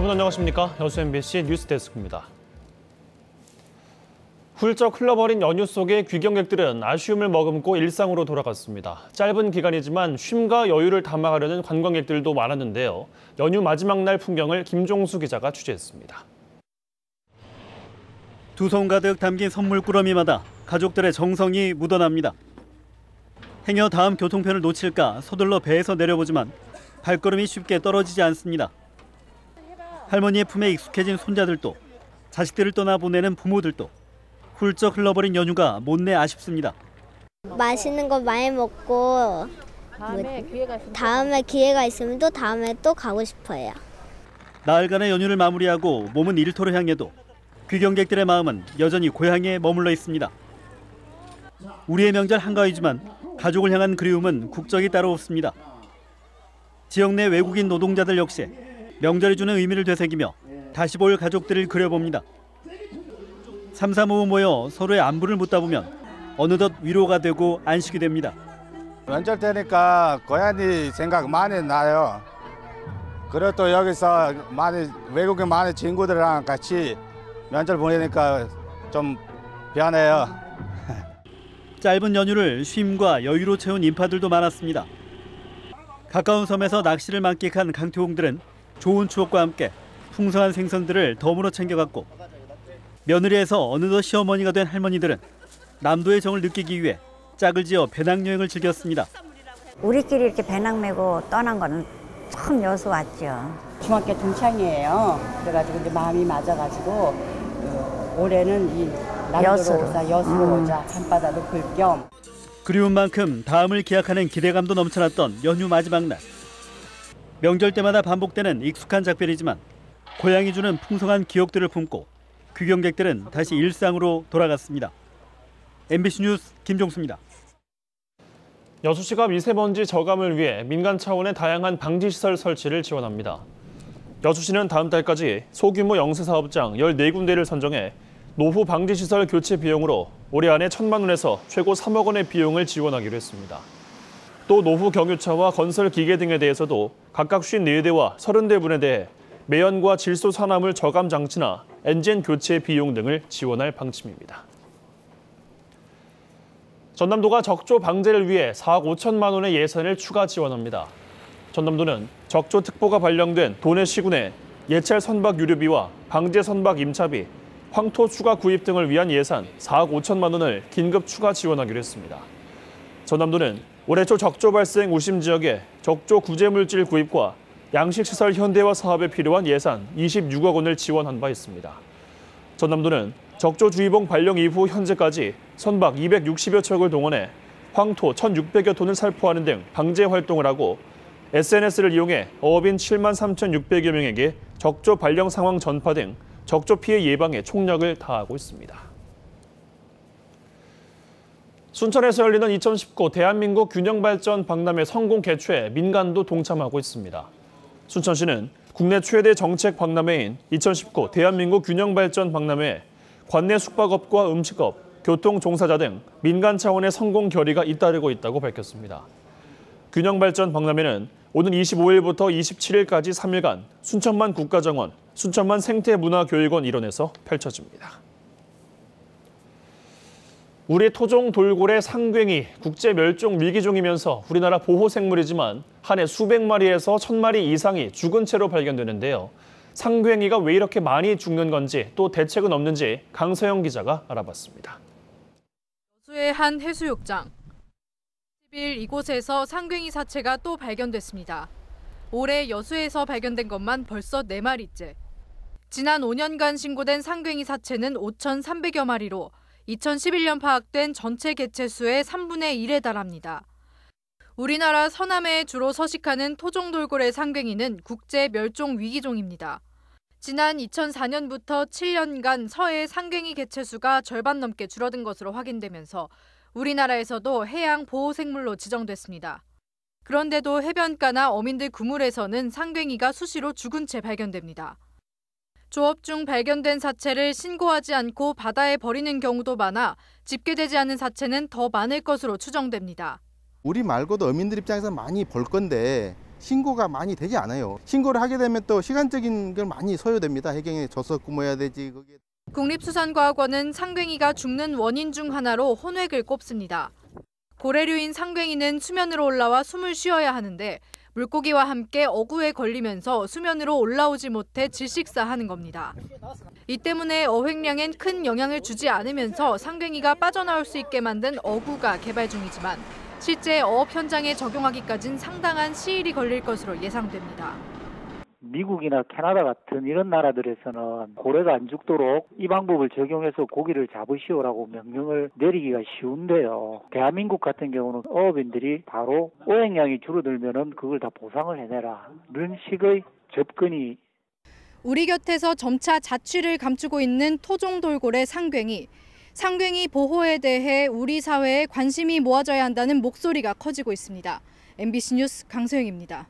여러분 안녕하십니까? 여수 MBC 뉴스데스크입니다. 훌쩍 흘러버린 연휴 속에 귀경객들은 아쉬움을 머금고 일상으로 돌아갔습니다. 짧은 기간이지만 쉼과 여유를 담아가려는 관광객들도 많았는데요. 연휴 마지막 날 풍경을 김종수 기자가 취재했습니다. 두 손 가득 담긴 선물 꾸러미마다 가족들의 정성이 묻어납니다. 행여 다음 교통편을 놓칠까 서둘러 배에서 내려보지만 발걸음이 쉽게 떨어지지 않습니다. 할머니의 품에 익숙해진 손자들도, 자식들을 떠나보내는 부모들도 훌쩍 흘러버린 연휴가 못내 아쉽습니다. 맛있는 거 많이 먹고 다음에 기회가 있으면 또 다음에 또 가고 싶어요. 나흘간의 연휴를 마무리하고 몸은 일터로 향해도 귀경객들의 마음은 여전히 고향에 머물러 있습니다. 우리의 명절 한가위지만 가족을 향한 그리움은 국적이 따로 없습니다. 지역 내 외국인 노동자들 역시 명절이 주는 의미를 되새기며 다시 볼 가족들을 그려봅니다. 삼삼오오 모여 서로의 안부를 묻다 보면 어느덧 위로가 되고 안식이 됩니다. 명절 때니까 고향이 생각 많이 나요. 그리고 또 여기서 외국인 많은 친구들이랑 같이 명절 보내니까 좀 편해요. 짧은 연휴를 쉼과 여유로 채운 인파들도 많았습니다. 가까운 섬에서 낚시를 만끽한 강태공들은 좋은 추억과 함께 풍성한 생선들을 덤으로 챙겨갔고, 며느리에서 어느덧 시어머니가 된 할머니들은 남도의 정을 느끼기 위해 짝을 지어 배낭여행을 즐겼습니다. 우리끼리 이렇게 배낭 메고 떠난 거는 처음 여수 왔죠. 중학교 동창이에요. 그래가지고 이제 마음이 맞아가지고 올해는 이 여수로 오자 밤바다도 볼 겸. 그리운 만큼 다음을 기약하는 기대감도 넘쳐났던 연휴 마지막 날. 명절 때마다 반복되는 익숙한 작별이지만 고향이 주는 풍성한 기억들을 품고 귀경객들은 다시 일상으로 돌아갔습니다. MBC 뉴스 김종수입니다. 여수시가 미세먼지 저감을 위해 민간 차원의 다양한 방지시설 설치를 지원합니다. 여수시는 다음 달까지 소규모 영세사업장 14군데를 선정해 노후 방지시설 교체 비용으로 올해 안에 1,000만 원에서 최고 3억 원의 비용을 지원하기로 했습니다. 또 노후 경유차와 건설 기계 등에 대해서도 각각 54대와 30대분에 대해 매연과 질소 산화물 저감 장치나 엔진 교체 비용 등을 지원할 방침입니다. 전남도가 적조 방제를 위해 4억 5천만 원의 예산을 추가 지원합니다. 전남도는 적조특보가 발령된 도내 시군에 예찰 선박 유류비와 방제 선박 임차비, 황토 추가 구입 등을 위한 예산 4억 5천만 원을 긴급 추가 지원하기로 했습니다. 전남도는 올해 초 적조 발생 우심 지역에 적조 구제물질 구입과 양식시설 현대화 사업에 필요한 예산 26억 원을 지원한 바 있습니다. 전남도는 적조 주의봉 발령 이후 현재까지 선박 260여 척을 동원해 황토 1,600여 톤을 살포하는 등 방제 활동을 하고 SNS를 이용해 어업인 7만 3,600여 명에게 적조 발령 상황 전파 등 적조 피해 예방에 총력을 다하고 있습니다. 순천에서 열리는 2019 대한민국 균형발전 박람회 성공 개최에 민간도 동참하고 있습니다. 순천시는 국내 최대 정책 박람회인 2019 대한민국 균형발전 박람회에 관내 숙박업과 음식업, 교통 종사자 등 민간 차원의 성공 결의가 잇따르고 있다고 밝혔습니다. 균형발전 박람회는 오는 25일부터 27일까지 3일간 순천만 국가정원, 순천만 생태문화교육원 일원에서 펼쳐집니다. 우리 토종 돌고래 상괭이 국제 멸종 위기종이면서 우리나라 보호생물이지만 한 해 수백 마리에서 1,000마리 이상이 죽은 채로 발견되는데요. 상괭이가 왜 이렇게 많이 죽는 건지 또 대책은 없는지 강서영 기자가 알아봤습니다. 여수의 한 해수욕장. 10일 이곳에서 상괭이 사체가 또 발견됐습니다. 올해 여수에서 발견된 것만 벌써 4마리째. 지난 5년간 신고된 상괭이 사체는 5,300여 마리로 2011년 파악된 전체 개체수의 3분의 1에 달합니다. 우리나라 서남해에 주로 서식하는 토종돌고래 상괭이는 국제 멸종 위기종입니다. 지난 2004년부터 7년간 서해 상괭이 개체수가 절반 넘게 줄어든 것으로 확인되면서 우리나라에서도 해양 보호생물로 지정됐습니다. 그런데도 해변가나 어민들 그물에서는 상괭이가 수시로 죽은 채 발견됩니다. 조업 중 발견된 사체를 신고하지 않고 바다에 버리는 경우도 많아 집계되지 않은 사체는 더 많을 것으로 추정됩니다. 우리 말고도 어민들 입장에서 많이 볼 건데 신고가 많이 되지 않아요. 신고를 하게 되면 또 시간적인 걸 많이 소요됩니다. 해경에 져서 구멍해야 되지. 거기에. 국립수산과학원은 상괭이가 죽는 원인 중 하나로 혼획을 꼽습니다. 고래류인 상괭이는 수면으로 올라와 숨을 쉬어야 하는데 물고기와 함께 어구에 걸리면서 수면으로 올라오지 못해 질식사하는 겁니다. 이 때문에 어획량엔 큰 영향을 주지 않으면서 상괭이가 빠져나올 수 있게 만든 어구가 개발 중이지만 실제 어업 현장에 적용하기까진 상당한 시일이 걸릴 것으로 예상됩니다. 미국이나 캐나다 같은 이런 나라들에서는 고래가 안 죽도록 이 방법을 적용해서 고기를 잡으시오라고 명령을 내리기가 쉬운데요. 대한민국 같은 경우는 어업인들이 바로 어획량이 줄어들면은 그걸 다 보상을 해내라. 이런 식의 접근이 우리 곁에서 점차 자취를 감추고 있는 토종 돌고래 상괭이. 상괭이 보호에 대해 우리 사회에 관심이 모아져야 한다는 목소리가 커지고 있습니다. MBC 뉴스 강소영입니다.